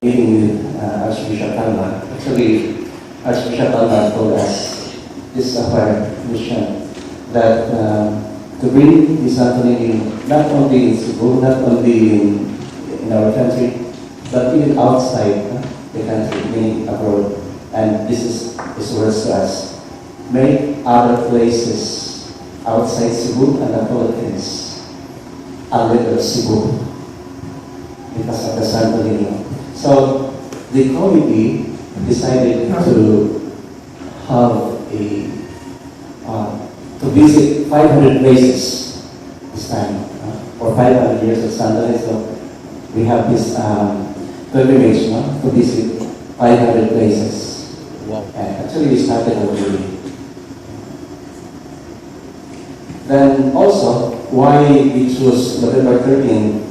meeting with Archbishop Alma. Actually, Archbishop Alma told us this is our mission that to bring this happening not only in Cebu, not only in our country, but even outside the country, meaning abroad. And this is words to us. Make other places outside Cebu and the Philippines a little Cebu because of the Santo Niño. So the committee decided to have to visit 500 places this time for 500 years of Santo Niño. So we have this pilgrimage to visit 500 places. Wow. And actually we started already. Then also, why we choose November 13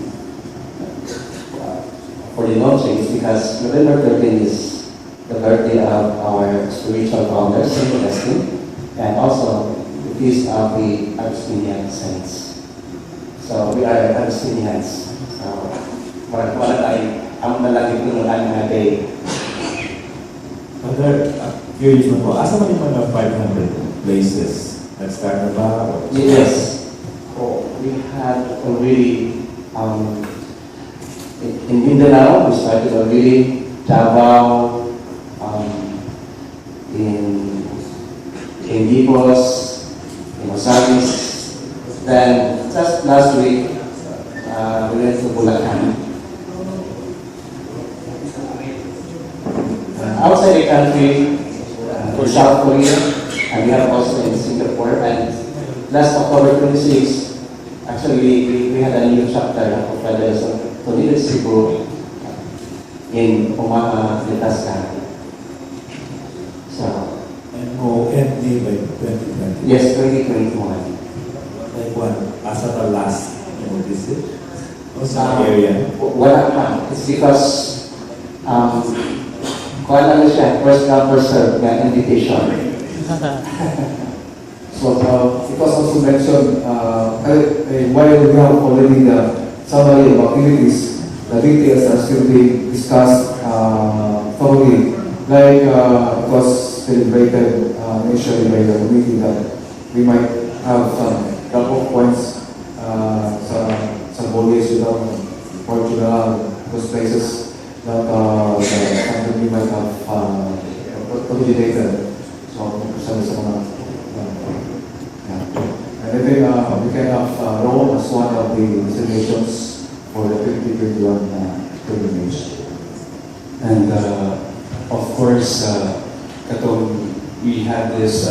for the launching is because November 13 is the birthday of our spiritual founder, Saint Augustine, and also the feast of the Augustinian saints. So we are Augustinians. So, wala tayo, ang malaki punuan na day. Father, curious na po, asa man yung mga 500 places? Nag-start na ba? Yes. Oh, we had already in Mindanao, we started already, Davao, in Ipo's, in Osamis. Then, just last week, we went to Bulacan. Outside the country, for South Korea, and we have also in Singapore. And last October 26, actually, we had a new chapter of Federation to lead Cebu in Omaha, Nebraska. So, And mo end by 2020? yes, 2021. Like one, asa the last visit? O sa area? Wala pa. It's because, kung ano siya, first come, first serve, na invitation. So it was also mentioned while we have already the summary of activities, the details are still being discussed thoroughly. Like it was celebrated initially by the committee that we might have some drop-off points sa Bolies, Portugal, those places that the company might have originated. So, sa mga and I think we can have Rome as one of the destinations for the 2021 pilgrimage. And of course, katong we had this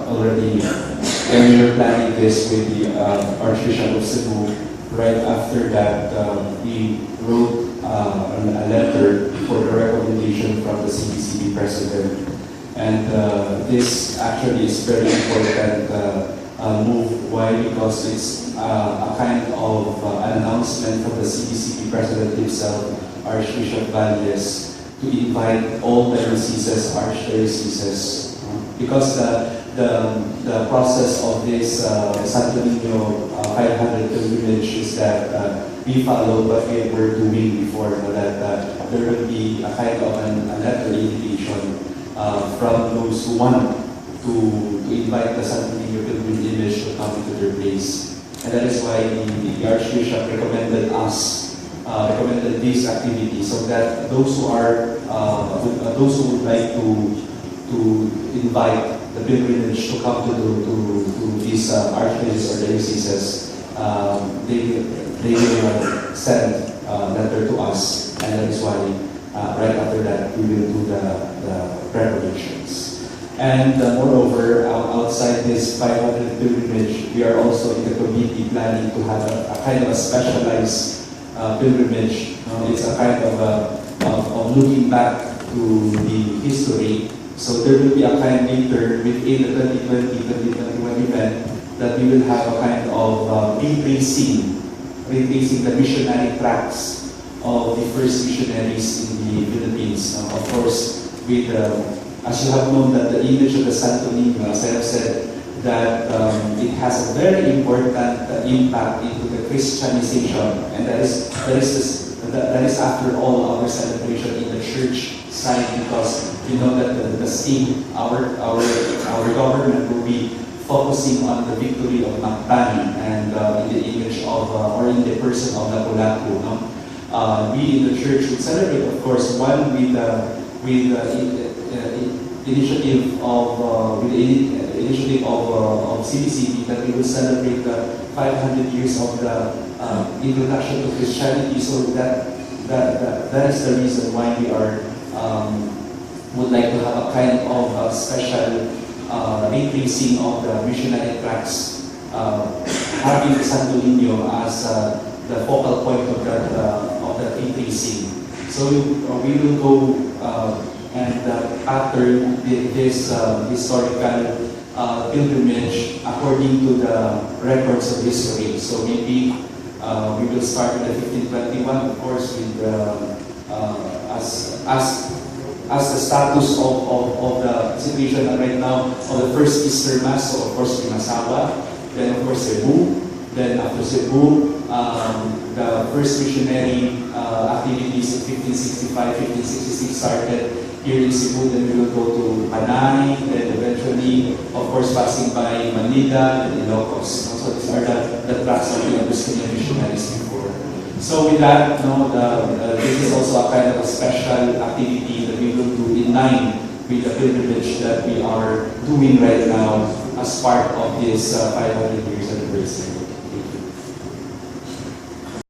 already, and we were planning this with the Archbishop of Cebu. Right after that, we wrote a letter for the recommendation from the CBCB president. And this actually is very important move. Why? Because it's a kind of an announcement from the CBCB president himself, Archbishop Valles, to invite all dioceses, archdioceses, because the process of this Santo Niño 500 pilgrimage is that we follow what we were doing before, that there will be a kind of a letter invitation from those who want to invite the Santo Niño pilgrimage to come to their place. And that is why the Archbishop recommended this activity, so that those who are those who would like to invite the pilgrimage to come to these archdioceses or dioceses, they will send a letter to us, and that is why right after that we will do the preparations. And moreover, outside this 500 pilgrimage, we are also in the committee planning to have a kind of a specialized pilgrimage. It's a kind of looking back to the history. So there will be a kind later within the 2020-2021 event that we will have a kind of retracing the missionary tracks of the first missionaries in the Philippines. Of course, with as you have known that the image of the Santo Niño, as I have said, that it has a very important impact into the Christianization, and that is after all our celebration in church side because you know that the state, our government will be focusing on the victory of Mactan and in the image of or in the person of Lapu-Lapu. No? We in the church would celebrate, of course, one with initiative of CBCP that we will celebrate the 500 years of the introduction to Christianity. So that is the reason why we are would like to have a kind of special increasing of the missionary tracts, having Santo Niño as the focal point of that increasing. So we will go and after this historical pilgrimage according to the records of history. So maybe we will start with the 1521, of course, with as the status of the situation right now of the first Easter Mass. So of course Pinasawa, then of course Cebu, then after Cebu, the first missionary activities in 1565, 1566 started here in Cebu. Then we will go to Panay, then eventually, of course, passing by Manila and Ilocos. So these are the tracks that we understood the missionaries before. So with that, this is also a kind of a special activity that we will do in line with the pilgrimage that we are doing right now as part of this 500 years anniversary.